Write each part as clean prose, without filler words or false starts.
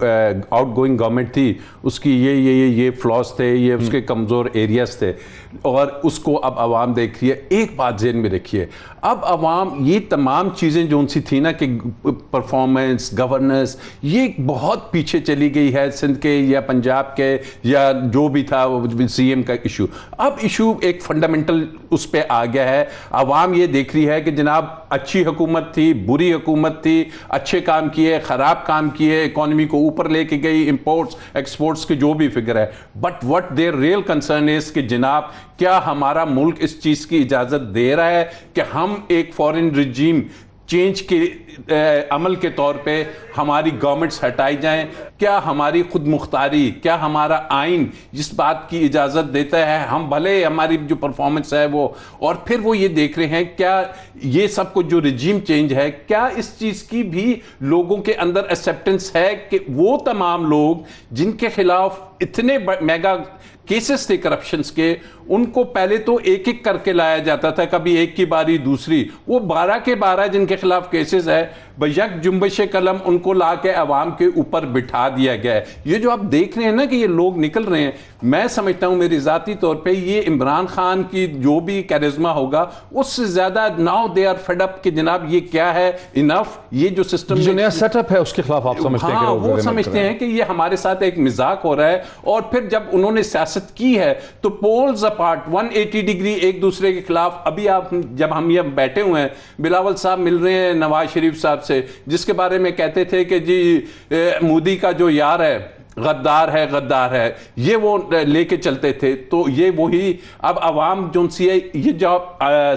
Out going government تھی اس کی یہ فلاز تھے, یہ اس کے کمزور ایریاز تھے, اور اس کو اب عوام دیکھ رہی ہے. ایک بات ذہن میں رکھیے, اب عوام یہ تمام چیزیں جو ان سی تھی نا کہ پرفارمنس, گورننس, یہ بہت پیچھے چلی گئی ہے سندھ کے یا پنجاب کے یا جو بھی تھا سی ایم کا ایشو. اب ایشو ایک فنڈامنٹل اس پہ آ گیا ہے. عوام یہ دیکھ رہی ہے کہ جناب اچھی حکومت تھی, بری حکومت تھی, اچھے کام کیے, خراب کام کیے, اکانومی کو اوپر لے کے گئی, امپورٹس ایکسپورٹس کی جو بھی فگر ہے, but what their real concern is کہ جناب کیا ہمارا ملک اس چیز کی اجازت دے رہا ہے کہ ہم ایک فورن رجیم چینج کے عمل کے طور پہ ہماری گورنمنٹس ہٹائی جائیں؟ کیا ہماری خود مختاری, کیا ہمارا آئین جس بات کی اجازت دیتا ہے ہم بھلے ہماری جو پرفارمنس ہے وہ, اور پھر وہ یہ دیکھ رہے ہیں کیا یہ سب کچھ جو رجیم چینج ہے کیا اس چیز کی بھی لوگوں کے اندر ایکسیپٹنس ہے کہ وہ تمام لوگ جن کے خلاف اتنے میگا کیسز تھے کرپشنز کے, ان کو پہلے تو ایک ایک کر کے لایا جاتا تھا, کبھی ایک کی باری دوسری, وہ 12 کے 12 جن کے خلاف کیسز ہے بیک جنبش قلم ان کو لا کے عوام کے اوپر بٹھا دیا گیا ہے. یہ جو آپ دیکھ رہے ہیں نا کہ یہ لوگ نکل رہے ہیں, میں سمجھتا ہوں میری ذاتی طور پہ یہ عمران خان کی جو بھی کیرزما ہوگا اس سے زیادہ now they are fed up کہ جناب یہ کیا ہے, انف, یہ جو سسٹم جو نیا سیٹ اپ ہے اس کے خلاف آپ سمجھتے ہیں کہ وہ سمجھتے ہیں کہ یہ ہمارے ساتھ ایک مذاق ہو رہا ہے. اور پھر جب انہوں نے سیاست کی ہے تو پولز اپارٹ 180 ڈگری ایک دوسرے کے خلاف. ابھی آپ جب ہم یہ بیٹھے ہوئے ہیں, بلاول صاحب مل رہے ہیں نواز شریف صاحب سے جس کے بارے میں کہتے تھے کہ جی مودی کا جو یار ہے غدار ہے, یہ وہ لے کے چلتے تھے. تو یہ وہی اب عوام جو سی ہے, یہ جو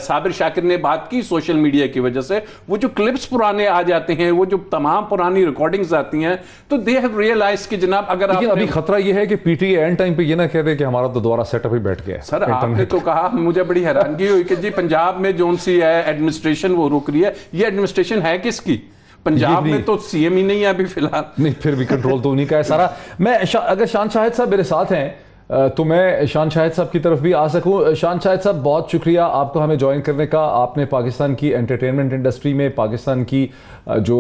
صابر شاکر نے بات کی سوشل میڈیا کی وجہ سے, وہ جو کلپس پرانے آ جاتے ہیں, وہ جو تمام پرانی ریکارڈنگز آتی ہیں, تو دے ہیو ریئلائز کہ جناب اگر لیکن ابھی خطرہ یہ ہے کہ پی ٹی اینڈ ٹائم پہ یہ نہ کہہ دے کہ ہمارا تو دوبارہ سیٹ اپ ہی بیٹھ گیا. سر آپ نے تو کہا, مجھے بڑی حیرانگی ہوئی کہ جی پنجاب میں جو سی ہے ایڈمنسٹریشن وہ رک رہی ہے. یہ ایڈمنسٹریشن ہے کس کی؟ پنجاب میں تو سی ایم ہی نہیں ہے ابھی فی الحال. نہیں, پھر بھی کنٹرول تو انہیں کا ہے سارا. میں اگر شان شاہد صاحب میرے ساتھ ہیں تو میں شان شاہد صاحب کی طرف بھی آ سکوں. شان شاہد صاحب بہت شکریہ آپ کو ہمیں جوائن کرنے کا. آپ نے پاکستان کی انٹرٹینمنٹ انڈسٹری میں, پاکستان کی جو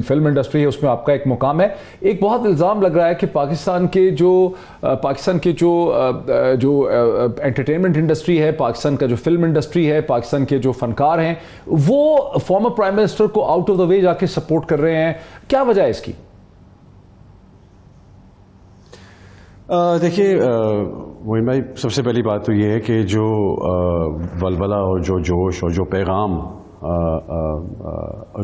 فلم انڈسٹری ہے اس میں آپ کا ایک مقام ہے. ایک بہت الزام لگ رہا ہے کہ پاکستان کے جو انٹرٹینمنٹ انڈسٹری ہے, پاکستان کا جو فلم انڈسٹری ہے, پاکستان کے جو فنکار ہیں, وہ فارمر پرائم منسٹر کو آؤٹ آف دا وے جا کے سپورٹ کر رہے ہیں. کیا وجہ ہے اس کی؟ دیکھیے موین بھائی, سب سے پہلی بات تو یہ ہے کہ جو ولولہ اور جو جوش اور جو پیغام,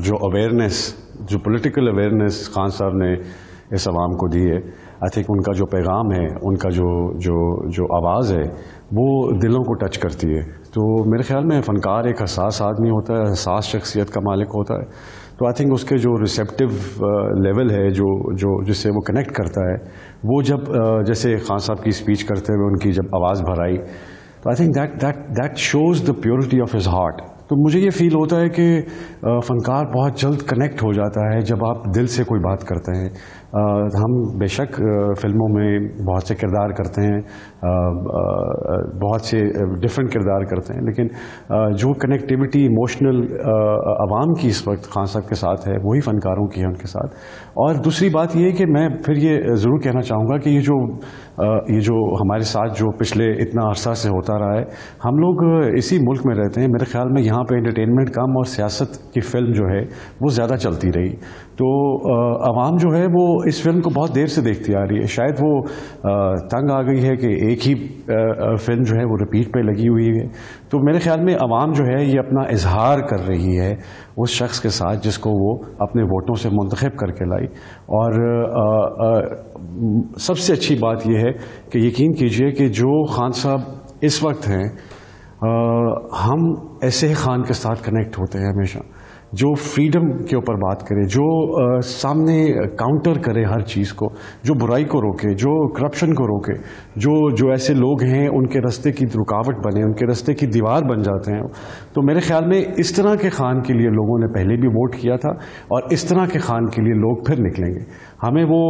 جو اویئرنیس, جو پولیٹیکل اویئرنیس خان صاحب نے اس عوام کو دی ہے, آئی تھنک ان کا جو پیغام ہے, ان کا جو آواز ہے, وہ دلوں کو ٹچ کرتی ہے. تو میرے خیال میں فنکار ایک حساس آدمی ہوتا ہے, حساس شخصیت کا مالک ہوتا ہے. تو آئی تھنک اس کے جو ریسیپٹیو لیول ہے, جو جس سے وہ کنیکٹ کرتا ہے, وہ جب جیسے خان صاحب کی اسپیچ کرتے ہوئے ان کی جب آواز بھر آئی, تو I think that shows the purity of his heart. تو مجھے یہ فیل ہوتا ہے کہ فنکار بہت جلد کنیکٹ ہو جاتا ہے جب آپ دل سے کوئی بات کرتے ہیں. ہم بے شک فلموں میں بہت سے کردار کرتے ہیں, بہت سے ڈفرینٹ کردار کرتے ہیں, لیکن جو کنیکٹیوٹی ایموشنل عوام کی اس وقت خان صاحب کے ساتھ ہے, وہی فنکاروں کی ہے ان کے ساتھ. اور دوسری بات یہ کہ میں پھر یہ ضرور کہنا چاہوں گا کہ یہ جو ہمارے ساتھ جو پچھلے اتنا عرصہ سے ہوتا رہا ہے, ہم لوگ اسی ملک میں رہتے ہیں. میرے خیال میں یہاں پہ انٹرٹینمنٹ کم اور سیاست کی فلم جو ہے وہ زیادہ چلتی رہی. تو عوام جو ہے وہ اس فلم کو بہت دیر سے دیکھتی آ رہی ہے. شاید وہ تنگ آ گئی ہے کہ ایک ہی فلم جو ہے وہ ریپیٹ پہ لگی ہوئی ہے. تو میرے خیال میں عوام جو ہے یہ اپنا اظہار کر رہی ہے اس شخص کے ساتھ جس کو وہ اپنے ووٹوں سے منتخب کر کے لائی. اور سب سے اچھی بات یہ ہے کہ یقین کیجئے کہ جو خان صاحب اس وقت ہیں, ہم ایسے ہی خان کے ساتھ کنیکٹ ہوتے ہیں ہمیشہ, جو فریڈم کے اوپر بات کرے, جو سامنے کاؤنٹر کرے ہر چیز کو, جو برائی کو روکے, جو کرپشن کو روکے, جو ایسے لوگ ہیں ان کے راستے کی رکاوٹ بنے, ان کے راستے کی دیوار بن جاتے ہیں. تو میرے خیال میں اس طرح کے خان کے لیے لوگوں نے پہلے بھی ووٹ کیا تھا, اور اس طرح کے خان کے لیے لوگ پھر نکلیں گے. ہمیں وہ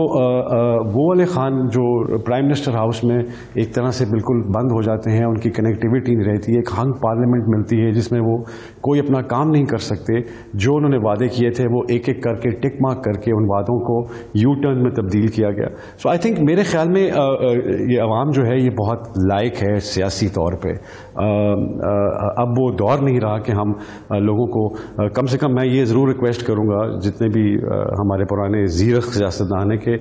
والے خان جو پرائم منسٹر ہاؤس میں ایک طرح سے بالکل بند ہو جاتے ہیں، ان کی کنیکٹیویٹی نہیں رہتی ہے، ایک ہنگ پارلیمنٹ ملتی ہے جس میں وہ کوئی اپنا کام نہیں کر سکتے، جو انہوں نے وعدے کیے تھے وہ ایک ایک کر کے ٹک مارک کر کے ان وعدوں کو یو ٹرن میں تبدیل کیا گیا. سو آئی تھنک میرے خیال میں یہ عوام جو ہے یہ بہت لائق ہے سیاسی طور پہ. اب وہ دور نہیں رہا کہ ہم لوگوں کو کم سے کم میں یہ ضرور ریکویسٹ کروں گا جتنے بھی ہمارے پرانے زیرخ سیاستدان ہیں کہ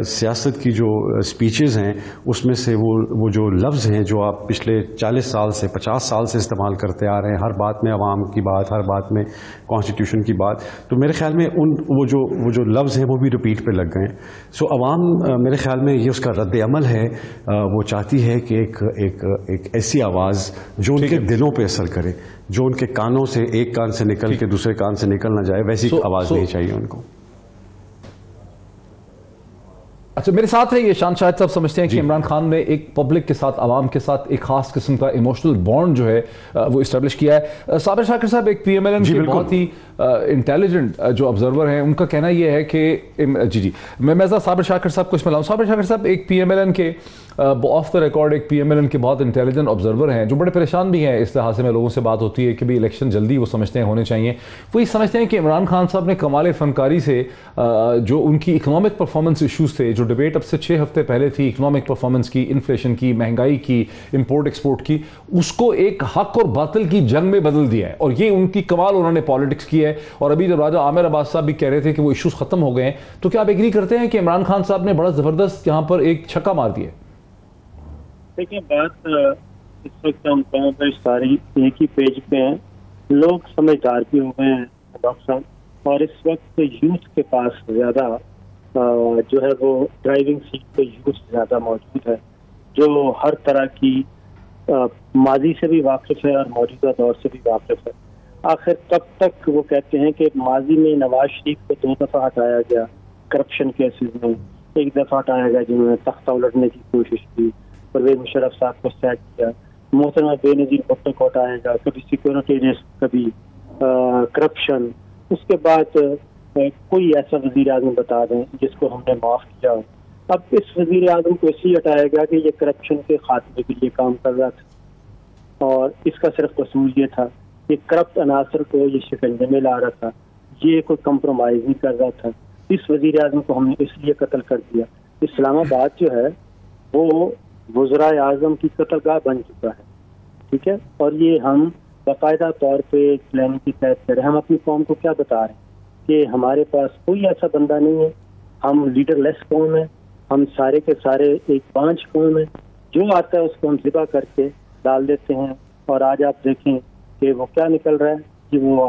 سیاست کی جو اسپیچز ہیں اس میں سے وہ جو لفظ ہیں جو آپ پچھلے 40 سال سے 50 سال سے استعمال کرتے آ رہے ہیں، ہر بات میں عوام کی بات، ہر بات میں کانسٹیٹیوشن کی بات، تو میرے خیال میں وہ جو لفظ ہیں وہ بھی ریپیٹ پہ لگ گئے ہیں. سو عوام میرے خیال میں یہ اس کا رد عمل ہے، وہ چاہتی ہے کہ ایک ایسی آواز جو ان کے دلوں پہ اثر کرے، جو ان کے کانوں سے ایک کان سے نکل کے دوسرے کان سے نکل نہ جائے، ویسی آواز نہیں چاہیے ان کو. اچھا، میرے ساتھ ہے یہ شان شاہد صاحب، سمجھتے ہیں کہ عمران خان نے ایک پبلک کے ساتھ، عوام کے ساتھ ایک خاص قسم کا ایموشنل بانڈ جو ہے وہ اسٹیبلش کیا ہے. صابر شاکر صاحب ایک پی ایم ایل این کے بہت ہی انٹیلیجنٹ جو آبزرور ہیں، ان کا کہنا یہ ہے کہ میں صابر شاکر صاحب کو اس میں لاؤں. صابر شاکر صاحب ایک پی ایم ایل این کے آف دا ریکارڈ ایک پی ایم ایل این کے بہت انٹیلیجنٹ آبزرور ہیں، جو بڑے پریشان بھی ہیں اس لحاظ میں. لوگوں سے بات ہوتی ہے کہ بھی الیکشن جلدی وہ سمجھتے ہیں ہونے چاہیے. وہ یہ سمجھتے ہیں کہ عمران خان صاحب نے کمال فنکاری سے جو ان کی اکنامک پرفارمنس ایشوز تھے، جو ڈبیٹ اب سے 6 ہفتے پہلے تھی اکنامک پرفارمنس کی، انفلیشن کی، مہنگائی کی، امپورٹ ایکسپورٹ کی، اس کو ایک حق اور باطل کی جنگ میں بدل دیا ہے. اور یہ ان کی کمال انہوں نے پالیٹکس کی ہے. اور ابھی جب راجہ عامر عباس صاحب بھی کہہ رہے تھے کہ وہ ایشوز ختم ہو گئے ہیں، تو کیا آپ ایگری کرتے ہیں کہ عمران خان صاحب نے بڑا زبردست یہاں پر ایک چھکا مار دیا؟ دیکھیں، بات اس وقت ہم کہاں پہ ساری ایک ہی پیج پہ ہیں. لوگ سمجھدار بھی ہو گئے ہیں ڈاکٹر صاحب، اور اس وقت یوتھ کے پاس زیادہ جو ہے وہ ڈرائیونگ سیٹ پہ یوتھ زیادہ موجود ہے، جو ہر طرح کی ماضی سے بھی واقف ہے اور موجودہ دور سے بھی واقف ہے. آخر کب تک وہ کہتے ہیں کہ ماضی میں نواز شریف کو 2 دفعہ ہٹایا گیا کرپشن کیسز میں، 1 دفعہ ہٹایا گیا جنہوں نے تختہ الٹنے کی کوشش کی، پرویز مشرف صاحب کو سیٹ کیا، محترمہ بے نظیر بھٹو کو ہٹایا گیا، کبھی سیکورٹی رسک، کبھی کرپشن. اس کے بعد کوئی ایسا وزیر اعظم بتا دیں جس کو ہم نے معاف کیا ہو. اب اس وزیر اعظم کو اس لیے ہٹایا گیا کہ یہ کرپشن کے خاتمے کے لیے کام کر رہا تھا، اور اس کا صرف قصور یہ تھا کہ کرپٹ عناصر کو یہ شکنجے میں لا رہا تھا، یہ کوئی کمپرومائز نہیں کر رہا تھا. اس وزیر اعظم کو ہم نے اس لیے قتل کر دیا. اسلام آباد جو ہے وہ وزرائے اعظم کی قتل گاہ بن چکا ہے، ٹھیک ہے. اور یہ ہم باقاعدہ طور پہ پلاننگ کی تحت کر رہے ہیں. ہم اپنی قوم کو کیا بتا رہے ہیں کہ ہمارے پاس کوئی ایسا بندہ نہیں ہے، ہم لیڈر لیس قوم ہے، ہم سارے کے سارے ایک پانچ قوم ہے، جو آتا ہے اس کو ہم ذبح کر کے ڈال دیتے ہیں. اور آج آپ دیکھیں کہ وہ کیا نکل رہا ہے کہ وہ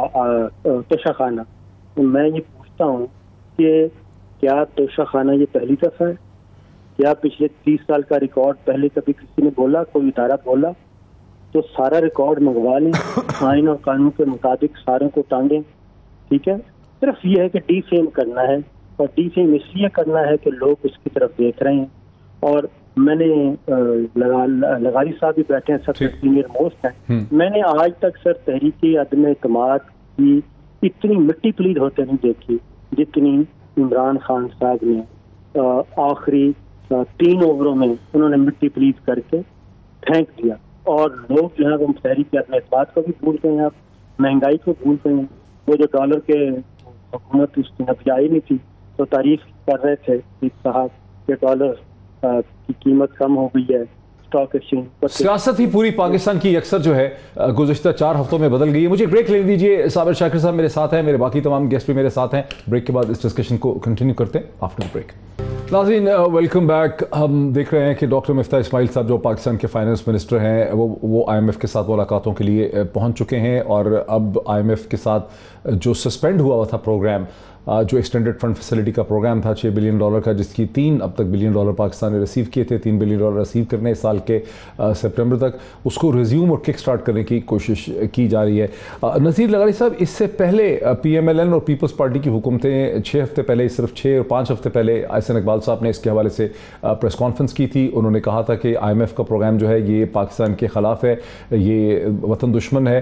توشہ خانہ. میں یہ پوچھتا ہوں کہ کیا توشہ خانہ یہ پہلی دفعہ ہے؟ کیا پچھلے 30 سال کا ریکارڈ پہلے کبھی کسی نے بولا، کوئی ادارہ بولا؟ تو سارا ریکارڈ منگوا لیں، آئین اور قانون کے مطابق ساروں کو ٹانگیں، ٹھیک ہے. صرف یہ ہے کہ ڈی فیم کرنا ہے، اور ڈی فیم اس لیے کرنا ہے کہ لوگ اس کی طرف دیکھ رہے ہیں. اور میں نے لغاری صاحب بھی بیٹھے ہیں، سب سے سینئر موسٹ ہیں. میں نے آج تک سر تحریک عدم اعتماد کی اتنی مٹی پلید ہوتے نہیں دیکھی جتنی عمران خان صاحب نے آخری 3 اووروں میں انہوں نے مٹی پلید کر کے پھینک دیا. اور لوگ جو ہے وہ تحریک عدم اعتماد کو بھی بھول گئے ہیں، آپ مہنگائی کو بھول گئے ہیں. وہ جو ڈالر کے حکومت اس کی نفی آئی نہیں تھی تو تعریف کر رہے تھے صاحب کہ ڈالر کی قیمت کم ہو گئی ہے. سیاست ہی پوری پاکستان کی اکثر جو ہے گزشتہ 4 ہفتوں میں بدل گئی ہے. مجھے بریک لینے دیجیے. صابر شاکر صاحب میرے ساتھ ہیں، میرے باقی تمام گیسٹ بھی میرے ساتھ ہیں. بریک کے بعد اس ڈسکشن کو کنٹینیو کرتے ہیں آفٹر بریک. ناظرین ویلکم بیک. ہم دیکھ رہے ہیں کہ ڈاکٹر مفتاح اسماعیل صاحب جو پاکستان کے فائنانس منسٹر ہیں وہ آئی ایم ایف کے ساتھ ملاقاتوں کے لیے پہنچ چکے ہیں. اور اب آئی ایم ایف کے ساتھ جو سسپینڈ ہوا تھا پروگرام، جو ایکسٹینڈڈ فنڈ فیسلٹی کا پروگرام تھا $6 بلین کا، جس کی اب تک $3 بلین پاکستان نے ریسیو کیے تھے، $3 بلین ریسیو کرنے اس سال کے سپٹمبر تک، اس کو ریزیوم اور کک سٹارٹ کرنے کی کوشش کی جا رہی ہے. نذیر لغاری صاحب، اس سے پہلے پی ایم ایل این اور پیپلز پارٹی کی حکومتیں 6 ہفتے پہلے، صرف 6 اور 5 ہفتے پہلے احسن اقبال صاحب نے اس کے حوالے سے پریس کانفرنس کی تھی. انہوں نے کہا تھا کہ آئی ایم ایف کا پروگرام جو ہے یہ پاکستان کے خلاف ہے، یہ وطن دشمن ہے،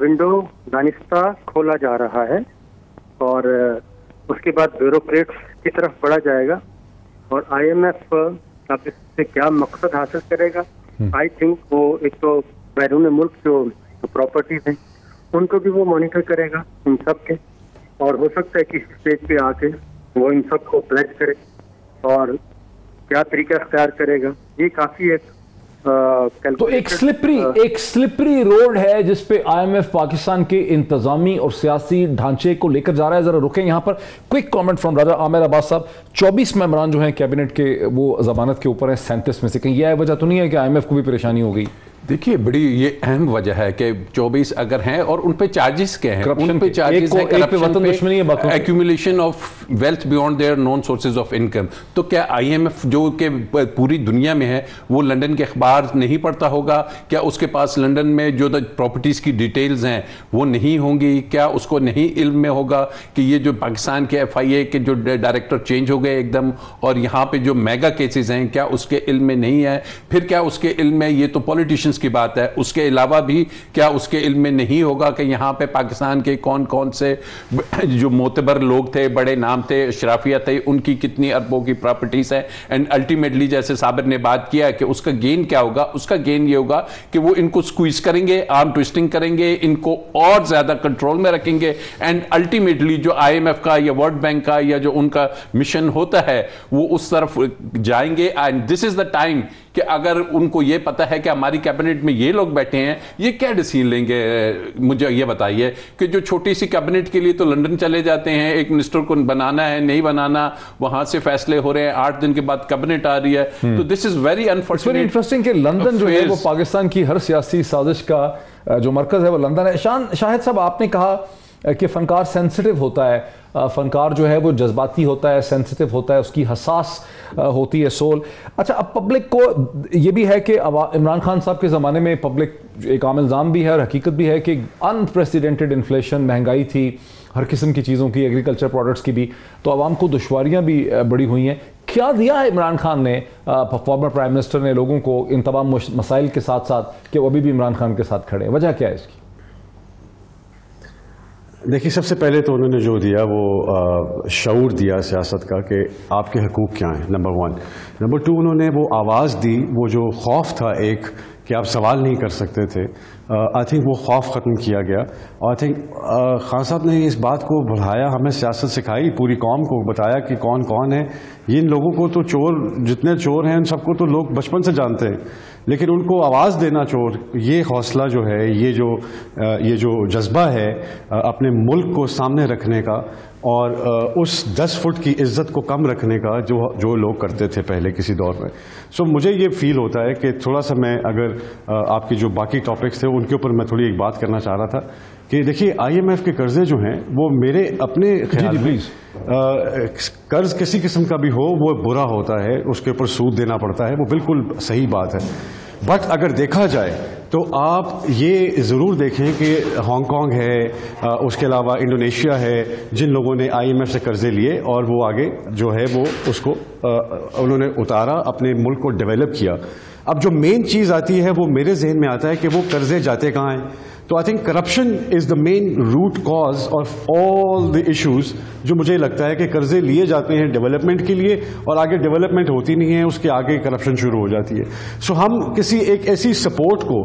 ونڈو دانستہ کھولا جا رہا ہے اور اس کے بعد بیوروکریٹس کی طرف بڑھا جائے گا. اور آئی ایم ایف اب اس سے کیا مقصد حاصل کرے گا؟ آئی تھنک وہ ایک تو بیرون ملک جو پراپرٹیز ہیں ان کو بھی وہ مانیٹر کرے گا ان سب کے, اور ہو سکتا ہے کہ اس اسٹیج پہ آ کے وہ ان سب کو پلیج کرے اور کیا طریقہ اختیار کرے گا. یہ کافی ایک تو ایک سلپری روڈ ہے جس پہ آئی ایم ایف پاکستان کے انتظامی اور سیاسی ڈھانچے کو لے کر جا رہا ہے. ذرا رکیں یہاں پر, کوئک کامنٹ فرام راجہ عامر عباس صاحب. 24 ممبران جو ہیں کیبنٹ کے وہ ضمانت کے اوپر ہیں 37 میں سے, کہیں یہ وجہ تو نہیں ہے کہ آئی ایم ایف کو بھی پریشانی ہو گئی؟ دیکھیے بڑی یہ اہم وجہ ہے کہ 24 اگر ہیں اور ان پہ چارجز کے ہیں, ان پہ چارجز ہیں کرپشن پہ, accumulation of wealth beyond their known sources of income. تو کیا آئی ایم ایف جو کہ پوری دنیا میں ہے وہ لنڈن کے اخبار نہیں پڑھتا ہوگا؟ کیا اس کے پاس لنڈن میں جو پراپرٹیز کی ڈیٹیلز ہیں وہ نہیں ہوں گی؟ کیا اس کو نہیں علم میں ہوگا کہ یہ جو پاکستان کے ایف آئی اے کے جو ڈائریکٹر چینج ہو گئے ایک دم, اور یہاں پہ جو میگا کیسز ہیں کیا اس کے علم میں نہیں ہے؟ پھر کیا اس کے علم میں, یہ تو پولیٹیشن کی بات ہے, اس کے علاوہ بھی کیا اس کے علم میں نہیں ہوگا کہ یہاں پہ پاکستان کے کون کون سے جو معتبر لوگ تھے, بڑے نام تھے, اشرافیہ تھے, ان کی کتنی اربوں کی پراپرٹیز ہیں, اینڈ الٹیمیٹلی جیسے صابر نے بات کیا کہ اس کا گین کیا ہوگا؟ اس کا گین یہ ہوگا کہ وہ ان کو سکویز کریں گے, آرم ٹویسٹنگ کریں گے, ان کو اور زیادہ کنٹرول میں رکھیں گے, اینڈ الٹیمیٹلی جو آئی ایم ایف کا یا ورلڈ بینک کا یا جو ان کا مشن ہوتا ہے وہ اس طرف جائیں گے. And this is the time کہ اگر ان کو یہ پتا ہے کہ ہماری کیبنٹ میں یہ لوگ بیٹھے ہیں, یہ کیا ڈیسیژن لیں گے؟ مجھے یہ بتائیے کہ جو چھوٹی سی کیبنٹ کے لیے تو لنڈن چلے جاتے ہیں, ایک منسٹر کو بنانا ہے نہیں بنانا, وہاں سے فیصلے ہو رہے ہیں, 8 دن کے بعد کیبنٹ آ رہی ہے. تو this is very unfortunate. Very interesting کہ لندن جو ہے وہ پاکستان کی ہر سیاسی سازش کا جو مرکز ہے وہ لندن ہے. شاہد صاحب, آپ نے کہا کہ فنکار سینسٹیو ہوتا ہے, فنکار جو ہے وہ جذباتی ہوتا ہے, سینسٹیو ہوتا ہے, اس کی حساس ہوتی ہے سول. اچھا, اب پبلک کو یہ بھی ہے کہ عمران خان صاحب کے زمانے میں پبلک ایک عام الزام بھی ہے اور حقیقت بھی ہے کہ انپریسیڈنٹڈ انفلیشن, مہنگائی تھی ہر قسم کی چیزوں کی, ایگریکلچر پروڈکٹس کی بھی, تو عوام کو دشواریاں بھی بڑی ہوئی ہیں. کیا دیا ہے عمران خان نے, فارمر پرائم منسٹر نے لوگوں کو ان تمام مسائل کے ساتھ ساتھ کہ وہ ابھی بھی عمران خان کے ساتھ کھڑے ہیں؟ وجہ کیا ہے اس کی؟ دیکھیے, سب سے پہلے تو انہوں نے جو دیا وہ شعور دیا سیاست کا کہ آپ کے حقوق کیا ہیں, نمبر 1. نمبر 2, انہوں نے وہ آواز دی, وہ جو خوف تھا ایک کہ آپ سوال نہیں کر سکتے تھے, آئی تھنک وہ خوف ختم کیا گیا. اور آئی تھنک خان صاحب نے اس بات کو بڑھایا, ہمیں سیاست سکھائی, پوری قوم کو بتایا کہ کون کون ہے. ان لوگوں کو تو چور, جتنے چور ہیں ان سب کو تو لوگ بچپن سے جانتے ہیں, لیکن ان کو آواز دینا چور, یہ حوصلہ جو ہے, یہ جو جذبہ ہے اپنے ملک کو سامنے رکھنے کا اور اس 10 فٹ کی عزت کو کم رکھنے کا جو لوگ کرتے تھے پہلے کسی دور میں. سو مجھے یہ فیل ہوتا ہے کہ تھوڑا سا میں اگر آپ کی جو باقی ٹاپکس تھے ان کے اوپر میں تھوڑی ایک بات کرنا چاہ رہا تھا کہ دیکھیے, آئی ایم ایف کے قرضے جو ہیں وہ میرے اپنے خیال میں قرض کسی قسم کا بھی ہو وہ برا ہوتا ہے, اس کے اوپر سود دینا پڑتا ہے, وہ بالکل صحیح بات ہے. بٹ اگر دیکھا جائے تو آپ یہ ضرور دیکھیں کہ ہانگ کانگ ہے, اس کے علاوہ انڈونیشیا ہے, جن لوگوں نے آئی ایم ایف سے قرضے لیے اور وہ آگے جو ہے وہ اس کو انہوں نے اتارا, اپنے ملک کو ڈیولپ کیا. اب جو مین چیز آتی ہے وہ میرے ذہن میں آتا ہے کہ وہ قرضے جاتے کہاں ہیں. تو I think corruption is the main root cause of all the issues. جو مجھے لگتا ہے کہ قرضے لیے جاتے ہیں ڈیولپمنٹ کے لیے اور آگے ڈیولپمنٹ ہوتی نہیں ہے, اس کے آگے کرپشن شروع ہو جاتی ہے. سو ہم کسی ایک ایسی سپورٹ کو,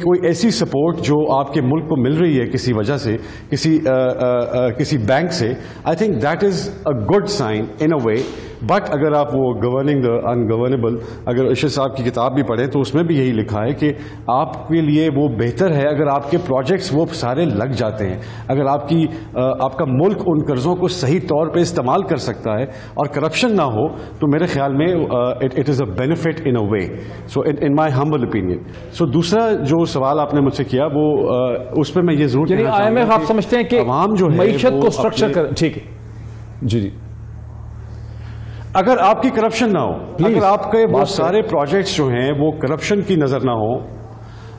کوئی ایسی سپورٹ جو آپ کے ملک کو مل رہی ہے کسی وجہ سے, کسی بینک سے, I think that is a good sign in a way. But اگر آپ وہ گورننگ دا انگورنیبل, اگر ارشد صاحب کی کتاب بھی پڑھیں تو اس میں بھی یہی لکھا ہے کہ آپ کے لیے وہ بہتر ہے اگر آپ کے پروجیکٹس وہ سارے لگ جاتے ہیں, اگر آپ کا ملک ان قرضوں کو صحیح طور پہ استعمال کر سکتا ہے اور کرپشن نہ ہو, تو میرے خیال میں it is a benefit in a way. So in my humble opinion. So دوسرا جو سوال آپ نے مجھ سے کیا وہ اس پہ میں یہ ضرور کہنا چاہوں گا, آپ سمجھتے ہیں کہ عوام جو ہے معیشت کو اسٹرکچر کر, ٹھیک ہے جی, اگر آپ کی کرپشن نہ ہو, اگر آپ کے وہ سارے پروجیکٹس جو ہیں وہ کرپشن کی نظر نہ ہو,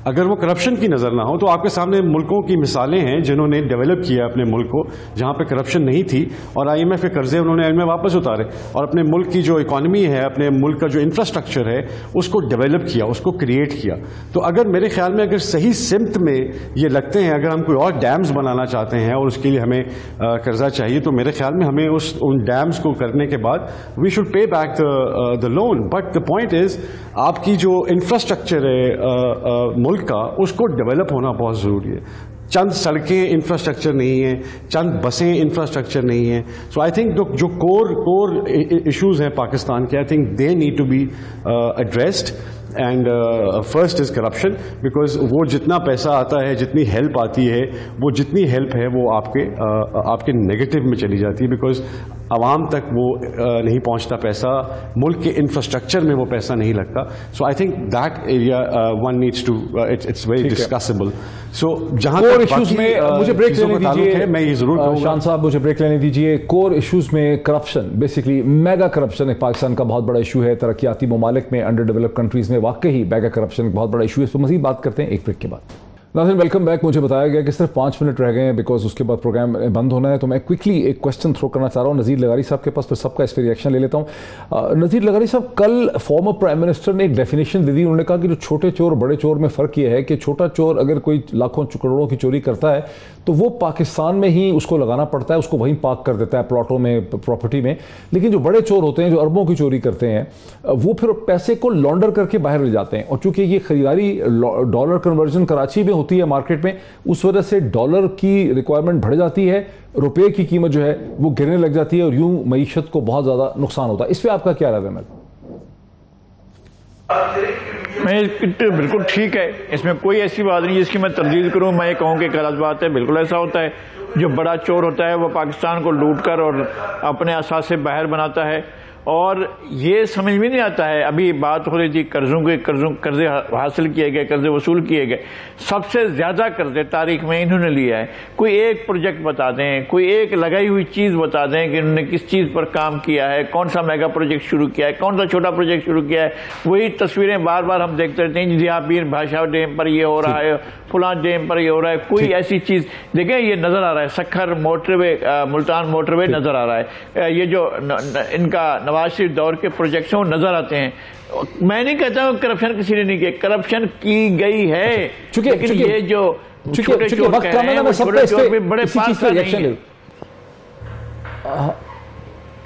اگر وہ کرپشن کی نظر نہ ہو تو آپ کے سامنے ملکوں کی مثالیں ہیں جنہوں نے ڈیولپ کیا اپنے ملک کو جہاں پہ کرپشن نہیں تھی, اور IMF کے قرضے انہوں نے میں واپس اتارے اور اپنے ملک کی جو اکانومی ہے, اپنے ملک کا جو انفراسٹرکچر ہے اس کو ڈیولپ کیا, اس کو کریٹ کیا. تو اگر میرے خیال میں اگر صحیح سمت میں یہ لگتے ہیں, اگر ہم کوئی اور ڈیمز بنانا چاہتے ہیں اور اس کے لیے ہمیں قرضہ چاہیے, تو میرے خیال میں ہمیں ان ڈیمز کو کرنے کے بعد we should pay back the loan. But the point is آپ کی جو انفراسٹرکچر ہے ملک کا, اس کو ڈیولپ ہونا بہت ضروری ہے. چند سڑکیں انفراسٹرکچر نہیں ہیں, چند بسیں انفراسٹرکچر نہیں ہیں. سو آئی تھنک جو کور ایشوز ہیں پاکستان کے, I think they need to be addressed. And first is corruption, because وہ جتنا پیسہ آتا ہے, جتنی ہیلپ آتی ہے, وہ جتنی ہیلپ ہے وہ آپ کے نیگیٹو میں چلی جاتی ہے, بیکاز عوام تک وہ نہیں پہنچتا پیسہ, ملک کے انفراسٹرکچر میں وہ پیسہ نہیں لگتا. So I think that area one needs to, it's very discussable. So جہاں ایشوز میں مجھے بریک لینے دیجیے, میں یہ ضرور کہوں گا شان صاحب مجھے بریک لینے دیجیے. کور ایشوز میں کرپشن, بیسکلی میگا کرپشن ایک پاکستان کا بہت بڑا ایشو ہے. ترقیاتی ممالک میں, انڈر ڈیولپ کنٹریز میں واقعی میگا کرپشن ایک بہت بڑا ایشو ہے. اس پر مزید بات کرتے ہیں ایک بریک کے بعد. ناظرین ویلکم بیک. مجھے بتایا گیا کہ صرف 5 منٹ رہ گئے ہیں بیکاز اس کے بعد پروگرام بند ہونا ہے, تو میں کوئکلی ایک کوسچن تھرو کرنا چاہ رہا ہوں نذیر لغاری صاحب کے پاس, پھر سب کا اس پہ ریئیکشن لے لیتا ہوں. نذیر لغاری صاحب, کل فارمر پرائم منسٹر نے ایک ڈیفینیشن دے دی. انہوں نے کہا کہ جو چھوٹے چور بڑے چور میں فرق یہ ہے کہ چھوٹا چور اگر کوئی لاکھوں کروڑوں کی چوری کرتا ہے تو وہ پاکستان میں ہی اس کو لگانا پڑتا ہے, اس کو وہیں پارک کر دیتا ہے پلاٹوں میں, پراپرٹی میں. لیکن جو بڑے چور ہوتے ہیں, جو اربوں کی چوری کرتے ہیں, وہ پھر پیسے کو لانڈر کر کے باہر لے جاتے ہیں. اور چونکہ یہ خریداری ڈالر کنورژن کراچی میں ہوتی ہے مارکیٹ میں, اس وجہ سے ڈالر کی ریکوائرمنٹ بڑھ جاتی ہے, روپے کی قیمت جو ہے وہ گرنے لگ جاتی ہے, اور یوں معیشت کو بہت زیادہ نقصان ہوتا ہے. اس پہ آپ کا کیا رائے ہے؟ بالکل ٹھیک ہے, اس میں کوئی ایسی بات نہیں جس کی میں تردید کروں. میں یہ کہوں کہ غلط بات ہے, بالکل ایسا ہوتا ہے. جو بڑا چور ہوتا ہے وہ پاکستان کو لوٹ کر اور اپنے اثاثے باہر بناتا ہے, اور یہ سمجھ میں نہیں آتا ہے. ابھی بات ہو رہی تھی قرضے حاصل کیے گئے, قرضے وصول کیے گئے. سب سے زیادہ قرضے تاریخ میں انہوں نے لیا ہے. کوئی ایک پروجیکٹ بتا دیں, کوئی ایک لگائی ہوئی چیز بتا دیں کہ انہوں نے کس چیز پر کام کیا ہے, کون سا میگا پروجیکٹ شروع کیا ہے, کون سا چھوٹا پروجیکٹ شروع کیا ہے. وہی تصویریں بار بار ہم دیکھتے رہتے ہیں, ضیاء پیر بھاشا ڈیم پر یہ ہو رہا ہے, فلاں ڈیم پر یہ ہو رہا ہے. کوئی ایسی چیز دیکھیں, یہ نظر آ رہا ہے سکھر موٹر وے, ملتان موٹر وے نظر آ رہا ہے. یہ جو ان کا نواز شریف دور کے پروجیکٹس ہیں وہ نظر آتے ہیں. میں نہیں کہتا ہوں کرپشن کسی نے نہیں کی, کرپشن کی گئی ہے, لیکن یہ جو چھوٹے چور کہہ رہے ہیں وہ چھوٹے چور بھی بڑے پاس کا نہیں ہے.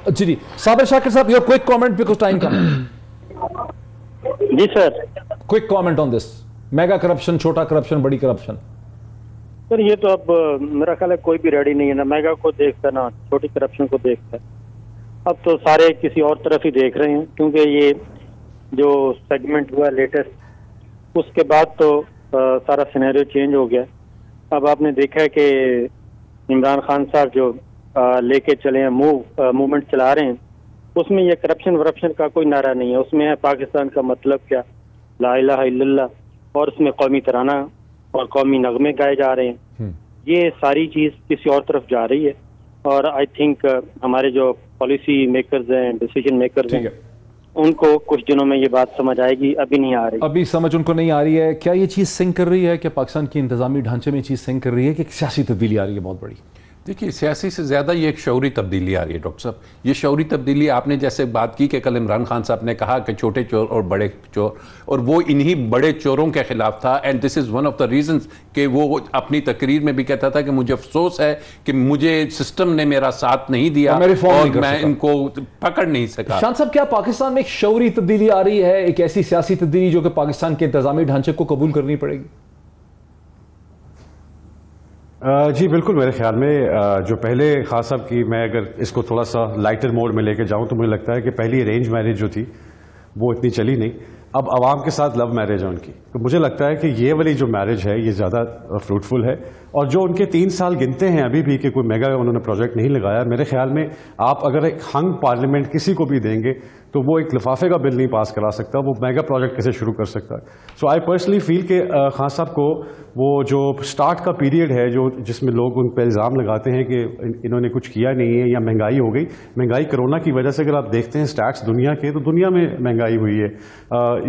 جی صابر شاکر صاحب, your quick comment because time کم. جی sir, quick comment on this mega corruption, چھوٹا کرپشن, بڑی کرپشن. سر یہ تو اب میرا خیال ہے کوئی بھی ریڈی نہیں ہے, نہ میگا کو دیکھتا نہ چھوٹی کرپشن کو دیکھتا ہے. اب تو سارے کسی اور طرف ہی دیکھ رہے ہیں, کیونکہ یہ جو سیگمنٹ ہوا لیٹسٹ, اس کے بعد تو سارا سینیریو چینج ہو گیا. اب آپ نے دیکھا ہے کہ عمران خان صاحب جو لے کے چلے ہیں, موومنٹ چلا رہے ہیں, اس میں یہ کرپشن ورپشن کا کوئی نعرہ نہیں ہے. اس میں ہے پاکستان کا مطلب کیا, لا الہ الا اللہ, اور اس میں قومی ترانہ اور قومی نغمے گائے جا رہے ہیں. یہ ساری چیز کسی اور طرف جا رہی ہے, اور آئی تھنک ہمارے جو پالیسی میکرز ہیں, ڈیسیجن میکرز ہیں, ان کو کچھ دنوں میں یہ بات سمجھ آئے گی. ابھی نہیں آ رہی, ابھی سمجھ ان کو نہیں آ رہی ہے. کیا یہ چیز سنک کر رہی ہے کہ پاکستان کی انتظامی ڈھانچے میں یہ چیز سنک کر رہی ہے کہ سیاسی تبدیلی آ رہی ہے بہت بڑی؟ دیکھیے, سیاسی سے زیادہ یہ ایک شعوری تبدیلی آ رہی ہے ڈاکٹر صاحب. یہ شعوری تبدیلی, آپ نے جیسے بات کی کہ کل عمران خان صاحب نے کہا کہ چھوٹے چور اور بڑے چور, اور وہ انہی بڑے چوروں کے خلاف تھا. And this is one of the reasons کہ وہ اپنی تقریر میں بھی کہتا تھا کہ مجھے افسوس ہے کہ مجھے سسٹم نے میرا ساتھ نہیں دیا اور میں ان کو پکڑ نہیں سکا. شان صاحب, کیا پاکستان میں ایک شعوری تبدیلی آ رہی ہے, ایک ایسی سیاسی تبدیلی جو کہ پاکستان کے انتظامی ڈھانچے کو قبول کرنی پڑے گی؟ جی بالکل. میرے خیال میں جو پہلے خان صاحب کی, میں اگر اس کو تھوڑا سا لائٹر موڈ میں لے کے جاؤں تو مجھے لگتا ہے کہ پہلی ارینج میرج جو تھی وہ اتنی چلی نہیں. اب عوام کے ساتھ لو میرج ہے ان کی, تو مجھے لگتا ہے کہ یہ والی جو میرج ہے یہ زیادہ فروٹفل ہے, اور جو ان کے 3 سال گنتے ہیں ابھی بھی کہ کوئی میگا انہوں نے پروجیکٹ نہیں لگایا، میرے خیال میں آپ اگر ایک ہنگ پارلیمنٹ کسی کو بھی دیں گے تو وہ ایک لفافے کا بل نہیں پاس کرا سکتا، وہ میگا پروجیکٹ کیسے شروع کر سکتا ہے؟ سو آئی پرسنلی فیل کہ خان صاحب کو وہ جو سٹارٹ کا پیریڈ ہے جس میں لوگ ان پہ الزام لگاتے ہیں کہ انہوں نے کچھ کیا نہیں ہے یا مہنگائی ہو گئی، مہنگائی کرونا کی وجہ سے اگر آپ دیکھتے ہیں سٹیٹس دنیا کے تو دنیا میں مہنگائی ہوئی ہے،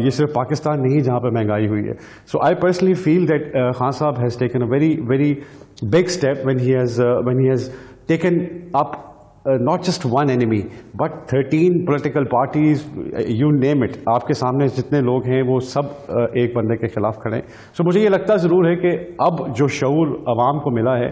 یہ صرف پاکستان نہیں جہاں پہ مہنگائی ہوئی ہے. So I personally feel that Khan sahib has taken a very very big step when he has taken up not just one enemy but 13 political parties, you name it. آپ کے سامنے جتنے لوگ ہیں وہ سب ایک بندے کے خلاف کھڑے ہیں. سو مجھے یہ لگتا ضرور ہے کہ اب جو شعور عوام کو ملا ہے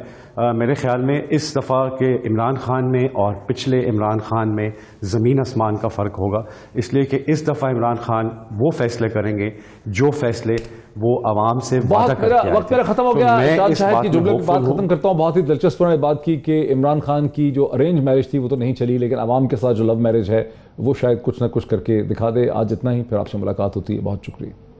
میرے خیال میں اس دفعہ کے عمران خان میں اور پچھلے عمران خان میں زمین آسمان کا فرق ہوگا، اس لیے کہ اس دفعہ عمران خان وہ فیصلے کریں گے جو فیصلے وہ عوام سے وعدہ کر کے آئے تھے. وقت میرا ختم ہو گیا. شاد شاہد کی جملے کی بات ختم کرتا ہوں. بہت ہی دلچسپ انہوں نے بات کی کہ عمران خان کی جو ارینج میرج تھی وہ تو نہیں چلی، لیکن عوام کے ساتھ جو لو میرج ہے وہ شاید کچھ نہ کچھ کر کے دکھا دے. آج اتنا ہی، پھر آپ سے ملاقات ہوتی ہے. بہت شکریہ.